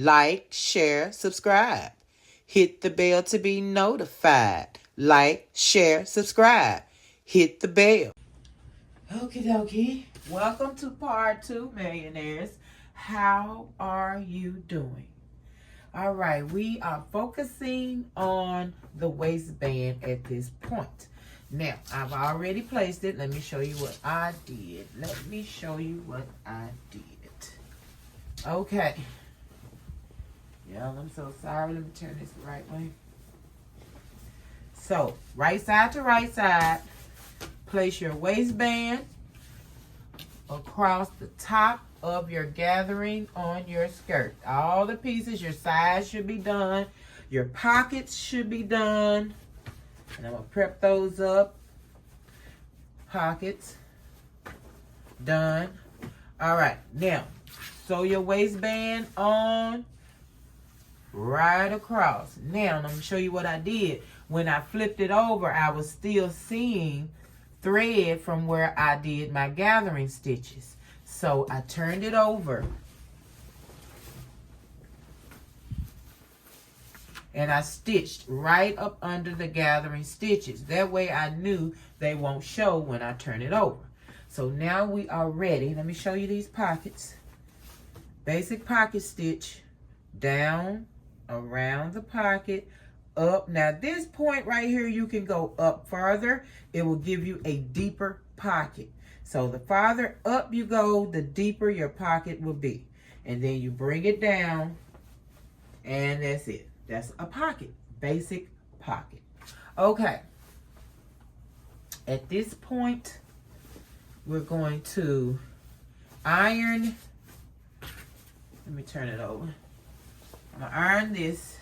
Like, share, subscribe. Hit the bell to be notified. Like, share, subscribe. Hit the bell. Okie dokie. Welcome to part 2, millionaires. How are you doing? All right, we are focusing on the waistband at this point. Now, I've already placed it. Let me show you what I did. Okay. Y'all, I'm so sorry. Let me turn this the right way. So, right side to right side. Place your waistband across the top of your gathering on your skirt. All the pieces, your sides should be done. Your pockets should be done. And I'm going to prep those up. Pockets. Done. All right. Now, sew your waistband on right across. Now, I'm going to show you what I did. When I flipped it over, I was still seeing thread from where I did my gathering stitches. So I turned it over and I stitched right up under the gathering stitches. That way I knew they won't show when I turn it over. So now we are ready. Let me show you these pockets. Basic pocket stitch down around the pocket, up. Now this point right here, you can go up farther. It will give you a deeper pocket. So the farther up you go, the deeper your pocket will be. And then you bring it down, and that's it. That's a pocket, basic pocket. Okay. At this point, we're going to iron. Let me turn it over. I'm gonna iron this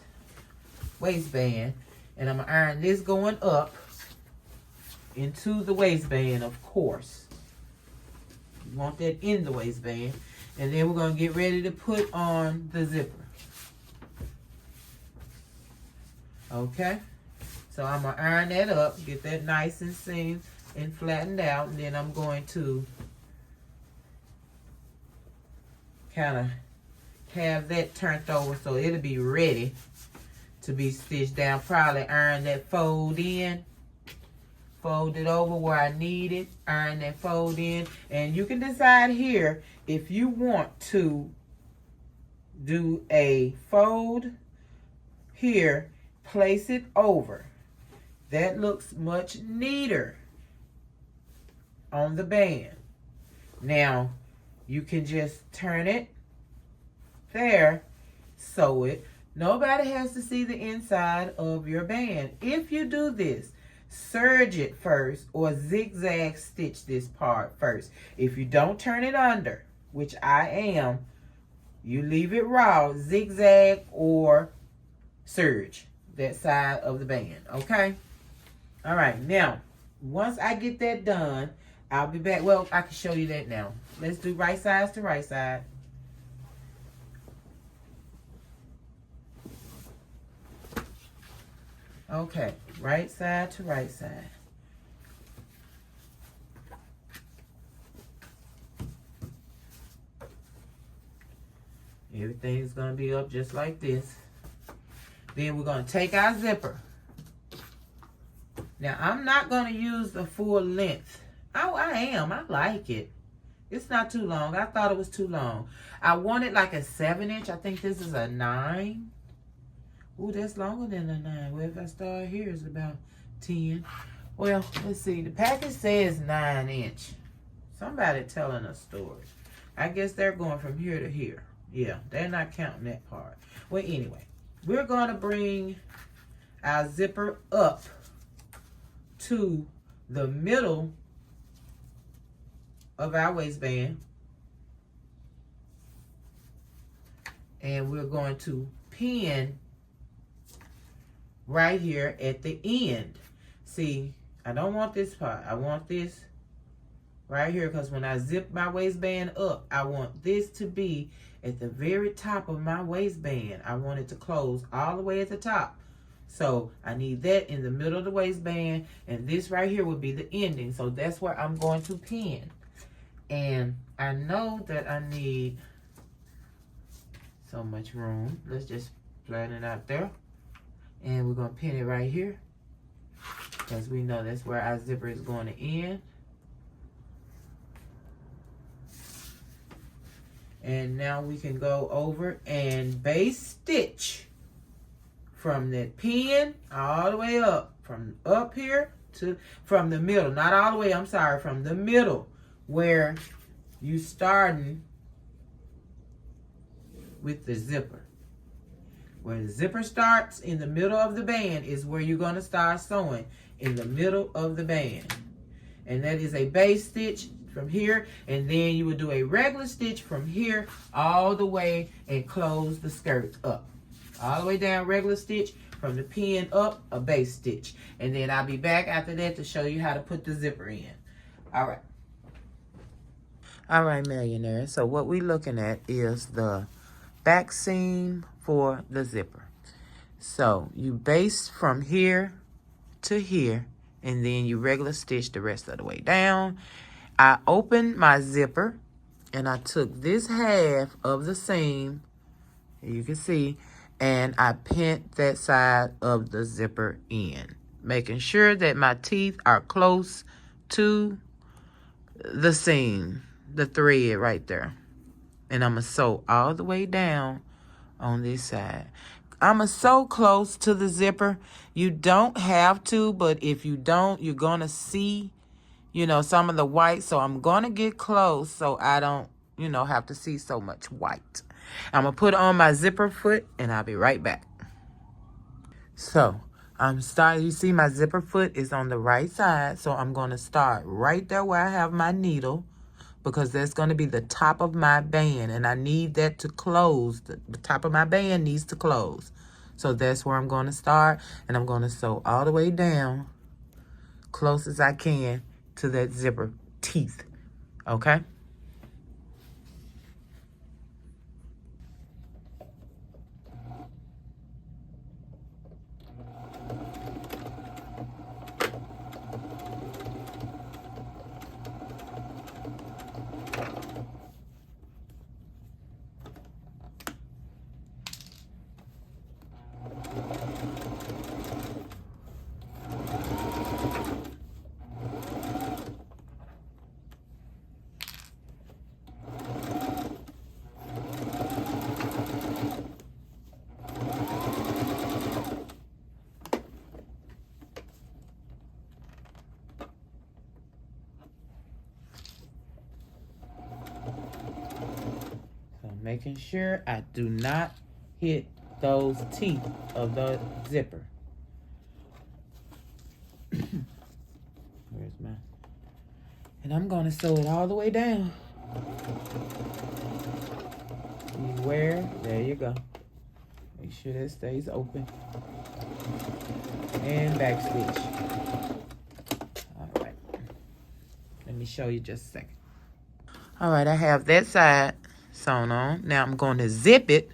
waistband, and I'm gonna iron this going up into the waistband, of course. You want that in the waistband. And then we're gonna get ready to put on the zipper. Okay, so I'm gonna iron that up, get that nice and seamed and flattened out, and then I'm going to kind of have that turned over so it'll be ready to be stitched down. Probably iron that fold in, fold it over where I need it, iron that fold in, and you can decide here if you want to do a fold here, place it over. That looks much neater on the band. Now you can just turn it there, sew it. Nobody has to see the inside of your band. If you do this, serge it first or zigzag stitch this part first. If you don't turn it under, which I am, you leave it raw, zigzag or serge that side of the band, okay? All right, now, once I get that done, I'll be back. Well, I can show you that now. Let's do right sides to right side. Okay, right side to right side. Everything's going to be up just like this. Then we're going to take our zipper. Now, I'm not going to use the full length. Oh, I am. I like it. It's not too long. I thought it was too long. I wanted like a 7-inch. I think this is a 9. Ooh, that's longer than a 9. Well, if I start here, it's about 10. Well, let's see. The package says 9-inch. Somebody telling a story. I guess they're going from here to here. Yeah, they're not counting that part. Well, anyway, we're going to bring our zipper up to the middle of our waistband. And we're going to pin right here at the end. See, I don't want this part. I want this right here, because when I zip my waistband up, I want this to be at the very top of my waistband. I want it to close all the way at the top. So I need that in the middle of the waistband, and this right here would be the ending. So that's where I'm going to pin. And I know that I need so much room. Let's just flatten it out there. And we're going to pin it right here, because we know that's where our zipper is going to end. And now we can go over and base stitch from that pin all the way up. From up here to, from the middle. Not all the way, I'm sorry. From the middle where you starting with the zipper. Where the zipper starts in the middle of the band is where you're going to start sewing. In the middle of the band. And that is a base stitch from here, and then you would do a regular stitch from here all the way and close the skirt up. All the way down, regular stitch, from the pin up, a base stitch. And then I'll be back after that to show you how to put the zipper in. All right. All right, millionaires. So what we're looking at is the back seam for the zipper. So you base from here to here, and then you regular stitch the rest of the way down. I opened my zipper, and I took this half of the seam, you can see, and I pinned that side of the zipper in, making sure that my teeth are close to the seam, the thread right there. And I'm going to sew all the way down on this side. I'm going to sew close to the zipper. You don't have to, but if you don't, you're going to see, you know, some of the white. So I'm going to get close so I don't, you know, have to see so much white. I'm going to put on my zipper foot, and I'll be right back. So I'm starting, you see my zipper foot is on the right side. So I'm going to start right there where I have my needle, because that's going to be the top of my band, and I need that to close. The top of my band needs to close. So that's where I'm going to start, and I'm going to sew all the way down, close as I can to that zipper teeth, okay? Making sure I do not hit those teeth of the zipper. Where's my... And I'm going to sew it all the way down. Where? There you go. Make sure that stays open. And back stitch. All right. Let me show you just a second. All right, I have that side sewn on. Now I'm going to zip it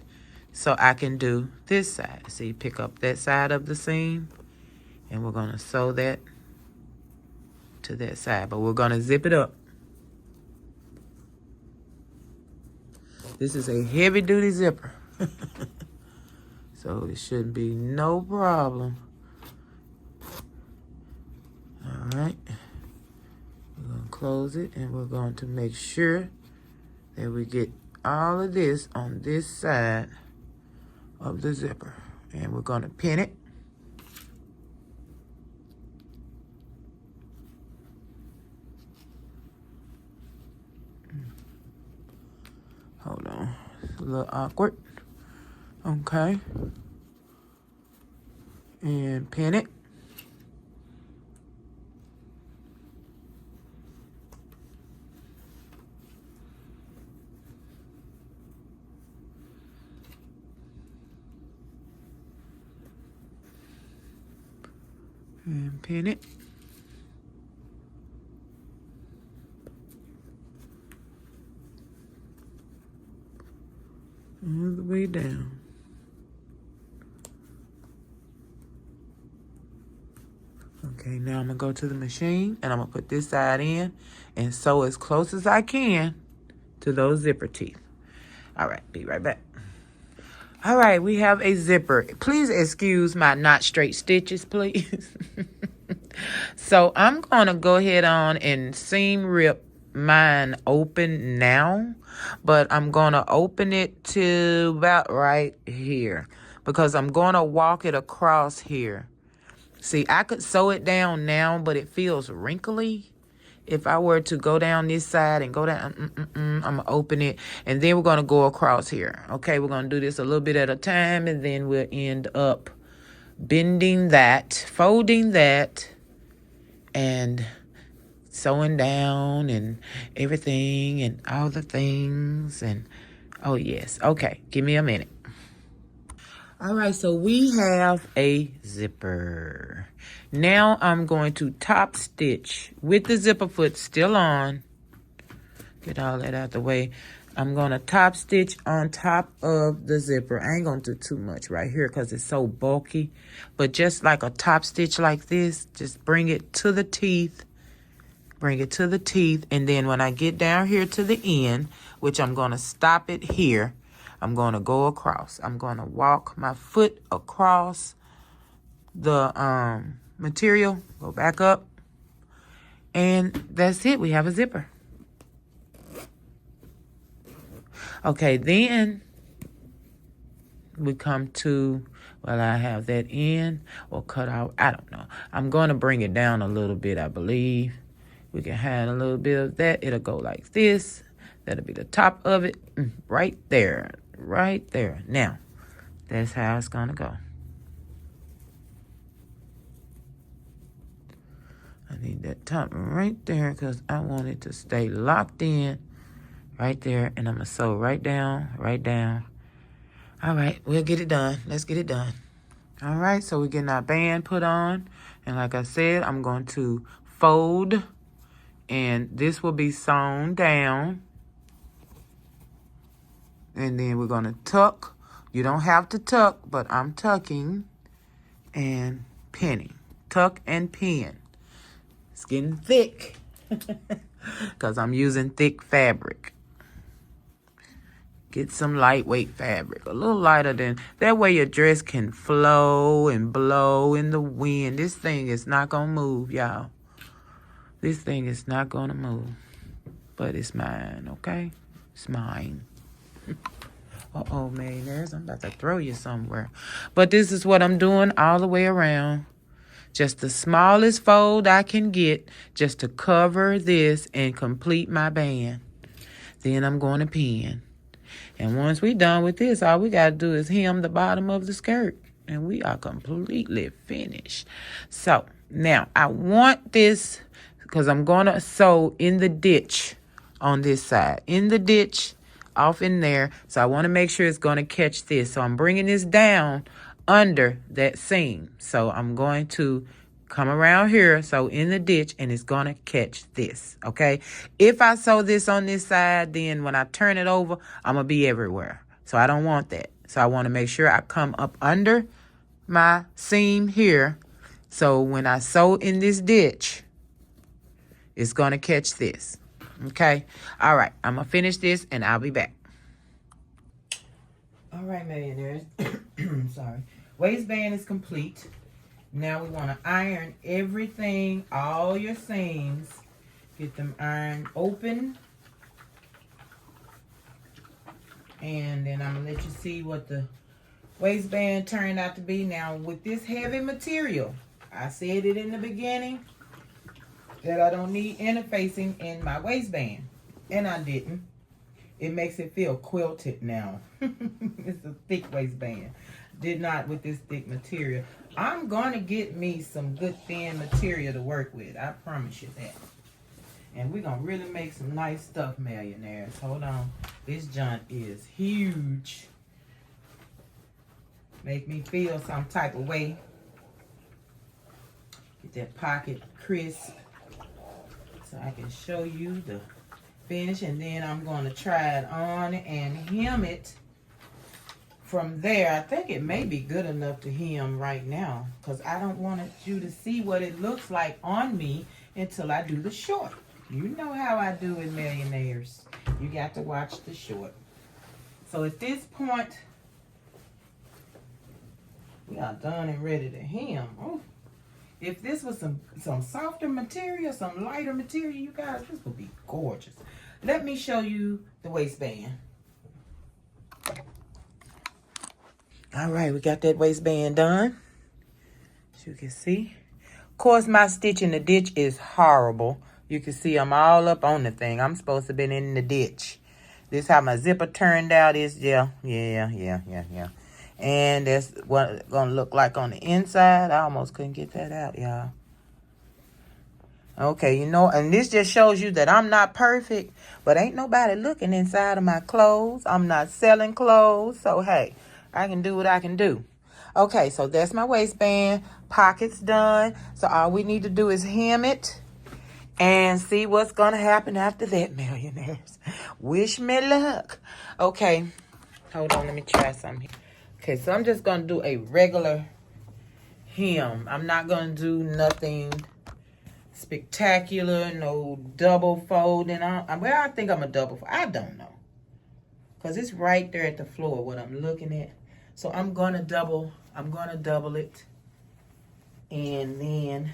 so I can do this side. So you pick up that side of the seam, and we're going to sew that to that side, but we're going to zip it up. This is a heavy duty zipper. So it should be no problem. All right. We're going to close it, and we're going to make sure that we get all of this on this side of the zipper, and we're going to pin it. Hold on, it's a little awkward. Okay, and pin it. And pin it. All the way down. Okay, now I'm going to go to the machine, and I'm going to put this side in and sew as close as I can to those zipper teeth. All right, be right back. All right, we have a zipper. Please excuse my not straight stitches, please. So I'm going to go ahead on and seam rip mine open now. But I'm going to open it to about right here. Because I'm going to walk it across here. See, I could sew it down now, but it feels wrinkly. If I were to go down this side and go down, I'm going to open it. And then we're going to go across here. Okay, we're going to do this a little bit at a time. And then we'll end up bending that, folding that, and sewing down and everything and all the things. And, oh, yes. Okay, give me a minute. All right, so we have a zipper. Now I'm going to top stitch with the zipper foot still on. Get all that out the way. I'm going to top stitch on top of the zipper. I ain't going to do too much right here because it's so bulky. But just like a top stitch like this, just bring it to the teeth. Bring it to the teeth. And then when I get down here to the end, which I'm going to stop it here, I'm going to go across. I'm going to walk my foot across the material. Go back up. And that's it. We have a zipper. Okay, then we come to, well, I have that in or cut out. I don't know. I'm going to bring it down a little bit, I believe. We can have a little bit of that. It'll go like this. That'll be the top of it. Right there. Right there. Now, that's how it's going to go. I need that top right there because I want it to stay locked in right there. And I'm going to sew right down, right down. All right, we'll get it done. Let's get it done. All right, so we're getting our band put on. And like I said, I'm going to fold. And this will be sewn down. And then we're going to tuck. You don't have to tuck, but I'm tucking and pinning. Tuck and pin. It's getting thick because I'm using thick fabric. Get some lightweight fabric, a little lighter than, that way your dress can flow and blow in the wind. This thing is not going to move, y'all. This thing is not going to move, but it's mine, okay? It's mine. Uh-oh, millionaires, I'm about to throw you somewhere. But this is what I'm doing all the way around. Just the smallest fold I can get just to cover this and complete my band. Then I'm going to pin. And once we're done with this, all we got to do is hem the bottom of the skirt. And we are completely finished. So, now, I want this because I'm going to sew in the ditch on this side. In the ditch, off in there. So, I want to make sure it's going to catch this. So, I'm bringing this down under that seam. So, I'm going to come around here, so in the ditch, and it's going to catch this, okay? If I sew this on this side, then when I turn it over, I'm going to be everywhere. So I don't want that. So I want to make sure I come up under my seam here. So when I sew in this ditch, it's going to catch this, okay? All right, I'm going to finish this, and I'll be back. All right, millionaires. Sorry. Waistband is complete. Now we want to iron everything, all your seams. Get them ironed open. And then I'm going to let you see what the waistband turned out to be. Now with this heavy material, I said it in the beginning that I don't need interfacing in my waistband. And I didn't. It makes it feel quilted now. It's a thick waistband. Did not with this thick material. I'm going to get me some good thin material to work with. I promise you that. And we're going to really make some nice stuff, millionaires. Hold on. This junk is huge. Make me feel some type of way. Get that pocket crisp so I can show you the finish. And then I'm going to try it on and hem it. From there, I think it may be good enough to hem right now because I don't want you to see what it looks like on me until I do the short. You know how I do it, millionaires. You got to watch the short. So at this point, We are done and ready to hem. Oh, if this was some softer material, some lighter material, you guys, this would be gorgeous. Let me show you the waistband. All right, we got that waistband done. As you can see. Of course, my stitch in the ditch is horrible. You can see I'm all up on the thing. I'm supposed to have been in the ditch. This how my zipper turned out. Is yeah. And that's what it's gonna look like on the inside. I almost couldn't get that out, y'all. Okay, you know, and this just shows you that I'm not perfect, but ain't nobody looking inside of my clothes. I'm not selling clothes, so hey, I can do what I can do. Okay, so that's my waistband. Pockets done. So all we need to do is hem it and see what's gonna happen after that, millionaires. Wish me luck. Okay, hold on, let me try something. Okay, so I'm just gonna do a regular hem. I'm not gonna do nothing spectacular, no double folding. Well, I think I'm a double fold. I don't know, because it's right there at the floor what I'm looking at. So I'm gonna double it, and then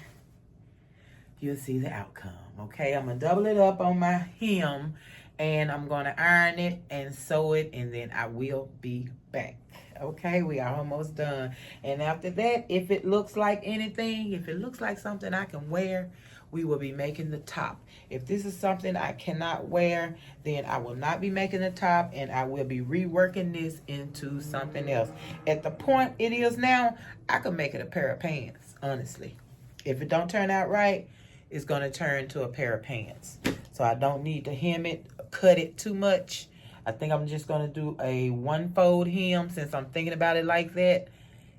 you'll see the outcome. Okay, I'm gonna double it up on my hem, and I'm gonna iron it and sew it, and then I will be back. Okay, we are almost done. And after that, if it looks like anything, if it looks like something I can wear, we will be making the top. If this is something I cannot wear, then I will not be making the top, and I will be reworking this into something else. At the point it is now, I could make it a pair of pants, honestly. If it don't turn out right, it's going to turn to a pair of pants. So I don't need to hem it, cut it too much. I think I'm just going to do a one fold hem since I'm thinking about it like that.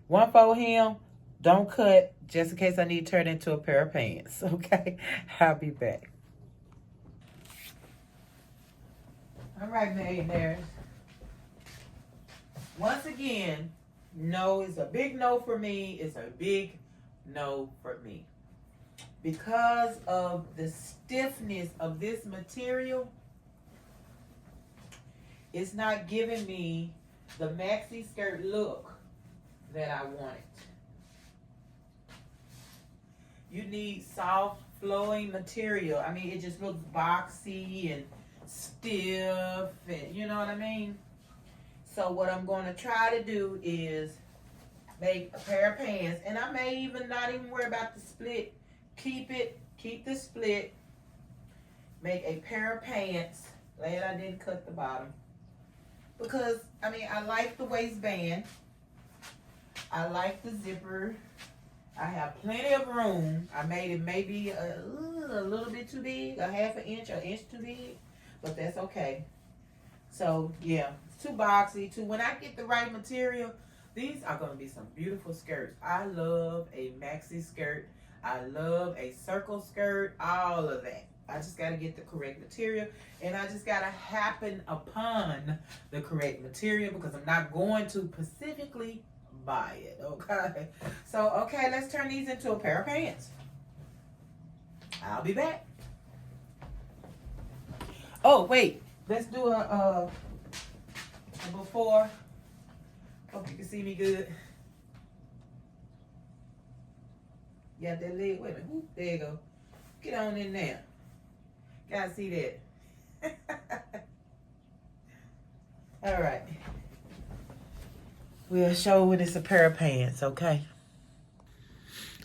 One fold hem, don't cut, just in case I need to turn it into a pair of pants. Okay, I'll be back. All right, millionaires. Once again, no is a big no for me. It's a big no for me. Because of the stiffness of this material, it's not giving me the maxi skirt look that I wanted. You need soft, flowing material. I mean, it just looks boxy and stiff, and you know what I mean? So what I'm going to try to do is make a pair of pants, and I may even not even worry about the split. Keep the split. Make a pair of pants. Glad I didn't cut the bottom. Because, I mean, I like the waistband. I like the zipper. I have plenty of room. I made it maybe a little bit too big, a half an inch or an inch too big, but that's okay. So, yeah, it's too boxy. When I get the right material, these are going to be some beautiful skirts. I love a maxi skirt. I love a circle skirt, all of that. I just got to get the correct material, and I just got to happen upon the correct material because I'm not going to specifically buy it, okay? So, okay, let's turn these into a pair of pants. I'll be back. Oh, wait. Let's do a before. Hope you can see me good. Got that leg? Wait a minute. Ooh, there you go. Get on in there. Gotta see that. All right. We'll show when it's a pair of pants, okay?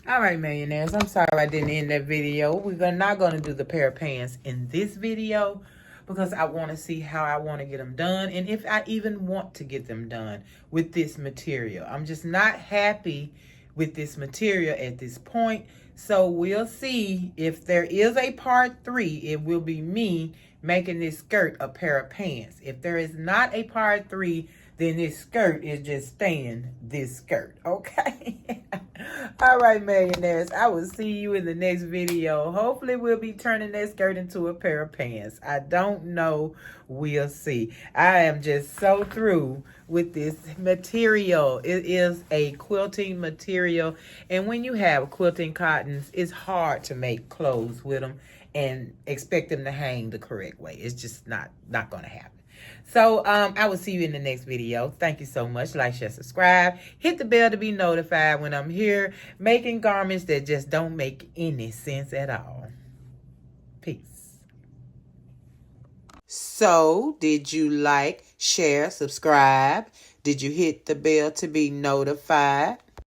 All right, millionaires. I'm sorry I didn't end that video. We're not going to do the pair of pants in this video because I want to see how I want to get them done and if I even want to get them done with this material. I'm just not happy with this material at this point. So we'll see if there is a part 3. It will be me making this skirt a pair of pants. If there is not a part 3, then this skirt is just staying this skirt, okay? All right, millionaires, I will see you in the next video. Hopefully, we'll be turning that skirt into a pair of pants. I don't know. We'll see. I am just so through with this material. It is a quilting material, and when you have quilting cottons, it's hard to make clothes with them and expect them to hang the correct way. It's just not going to happen. So I will see you in the next video. Thank you so much. Like, share, subscribe. Hit the bell to be notified when I'm here making garments that just don't make any sense at all. Peace. So, did you like, share, subscribe? Did you hit the bell to be notified?